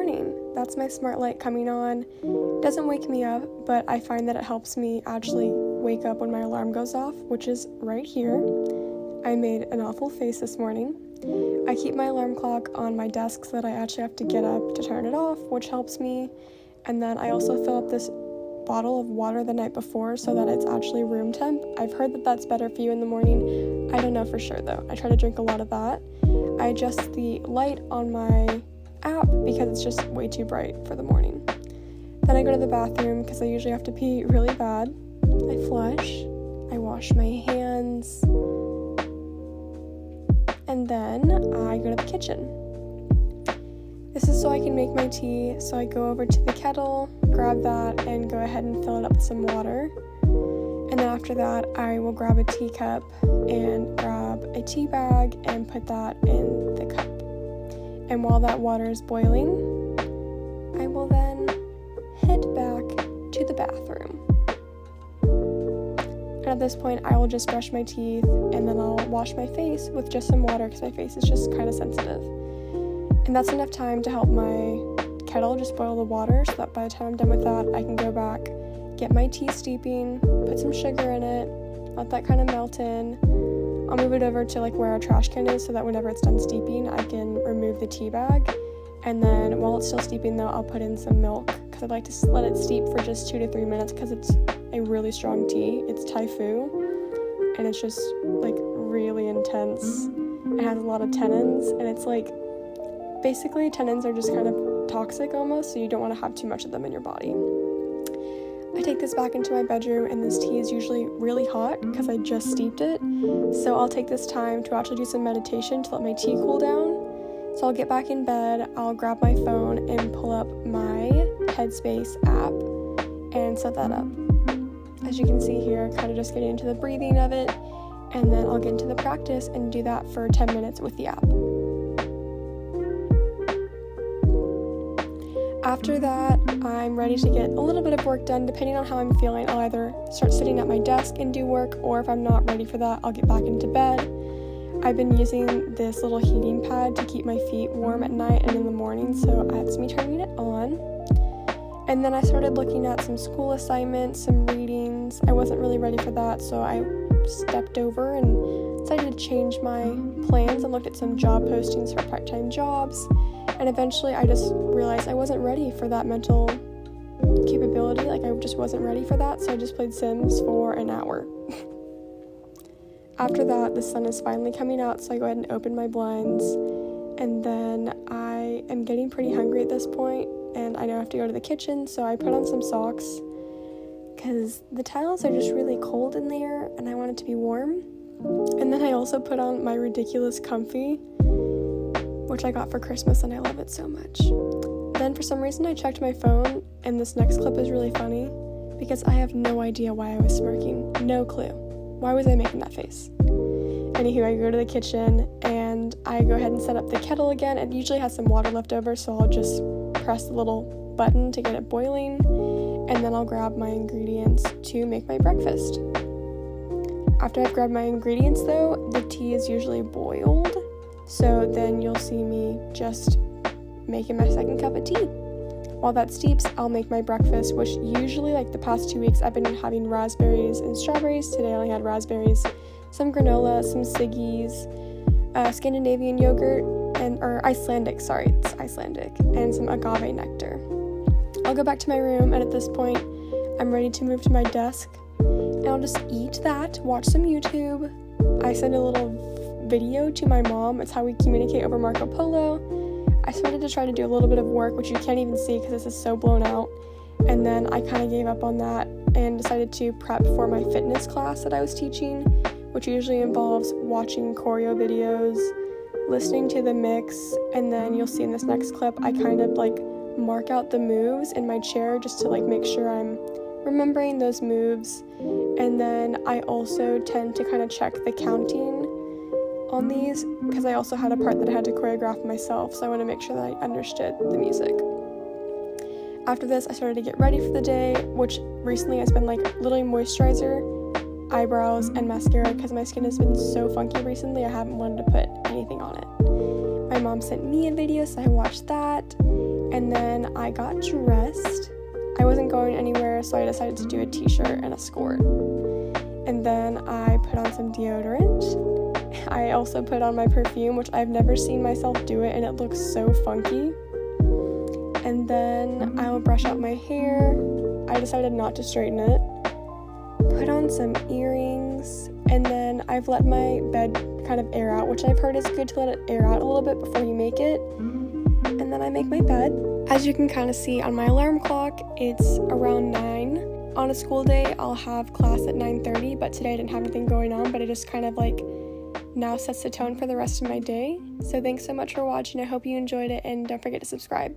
morning. That's my smart light coming on. It doesn't wake me up, but I find that it helps me actually wake up when my alarm goes off, which is right here. I made an awful face this morning. I keep my alarm clock on my desk so that I actually have to get up to turn it off, which helps me. And then I also fill up this bottle of water the night before so that it's actually room temp. I've heard that that's better for you in the morning. I don't know for sure though. I try to drink a lot of that. I adjust the light on my app because it's just way too bright for the morning. Then I go to the bathroom because I usually have to pee really bad. I flush, I wash my hands, and then I go to the kitchen. This is so I can make my tea, so I go over to the kettle, grab that, and go ahead and fill it up with some water. And then after that, I will grab a teacup and grab a tea bag and put that in the cup. And while that water is boiling, I will then head back to the bathroom. And at this point, I will just brush my teeth and then I'll wash my face with just some water because my face is just kind of sensitive. And that's enough time to help my kettle just boil the water so that by the time I'm done with that, I can go back, get my tea steeping, put some sugar in it, let that kind of melt in. I'll move it over to where our trash can is so that whenever it's done steeping, I can remove the tea bag. And then while it's still steeping though, I'll put in some milk because I'd like to let it steep for just 2 to 3 minutes because it's a really strong tea. It's Thai and it's just really intense. It has a lot of tannins and it's basically tannins are just kind of toxic almost, so you don't want to have too much of them in your body. I take this back into my bedroom and this tea is usually really hot because I just steeped it. So I'll take this time to actually do some meditation to let my tea cool down. So I'll get back in bed, I'll grab my phone and pull up my Headspace app and set that up. As you can see here, kind of just getting into the breathing of it, and then I'll get into the practice and do that for 10 minutes with the app. After that, I'm ready to get a little bit of work done. Depending on how I'm feeling, I'll either start sitting at my desk and do work, or if I'm not ready for that, I'll get back into bed. I've been using this little heating pad to keep my feet warm at night and in the morning, so that's me turning it on. And then I started looking at some school assignments, some readings. I wasn't really ready for that, so I stepped over and decided to change my plans and looked at some job postings for part-time jobs. And eventually I just realized I wasn't ready for that mental capability. I just wasn't ready for that, so I just played Sims for an hour. After that, the sun is finally coming out, so I go ahead and open my blinds. And then I am getting pretty hungry at this point, and I know I have to go to the kitchen, so I put on some socks because the tiles are just really cold in there, and I want it to be warm. And then I also put on my ridiculous comfy, which I got for Christmas, and I love it so much. Then for some reason I checked my phone, and this next clip is really funny because I have no idea why I was smirking. No clue. Why was I making that face? Anywho, I go to the kitchen and I go ahead and set up the kettle again. It usually has some water left over, so I'll just press the little button to get it boiling, and then I'll grab my ingredients to make my breakfast. After I've grabbed my ingredients though, the tea is usually boiled. So then you'll see me just making my second cup of tea. While that steeps, I'll make my breakfast, which usually the past 2 weeks I've been having raspberries and strawberries. Today I only had raspberries, some granola, some Siggies, Scandinavian yogurt, or Icelandic, it's Icelandic, and some agave nectar. I'll go back to my room, and at this point I'm ready to move to my desk, and I'll just eat that, watch some YouTube. I send a little video to my mom. It's how we communicate over Marco Polo. I started to try to do a little bit of work, which you can't even see because this is so blown out, and then I kind of gave up on that and decided to prep for my fitness class that I was teaching, which usually involves watching choreo videos, listening to the mix, and then you'll see in this next clip I kind of mark out the moves in my chair just to make sure I'm remembering those moves. And then I also tend to kind of check the counting on these because I also had a part that I had to choreograph myself, so I want to make sure that I understood the music. After this, I started to get ready for the day, which recently has been literally moisturizer, eyebrows, and mascara because my skin has been so funky recently. I haven't wanted to put anything on it. My mom sent me a video, so I watched that, And then I got dressed. I wasn't going anywhere, so I decided to do a t-shirt and a skirt. And then I put on some deodorant. I also put on my perfume, which I've never seen myself do it, and it looks so funky. And then I will brush out my hair. I decided not to straighten it. Put on some earrings, and then I've let my bed kind of air out, which I've heard is good to let it air out a little bit before you make it. And then I make my bed. As you can kind of see on my alarm clock, it's around 9. On a school day, I'll have class at 9:30, but today I didn't have anything going on, but it just kind of like now sets the tone for the rest of my day. So thanks so much for watching. I hope you enjoyed it, and don't forget to subscribe.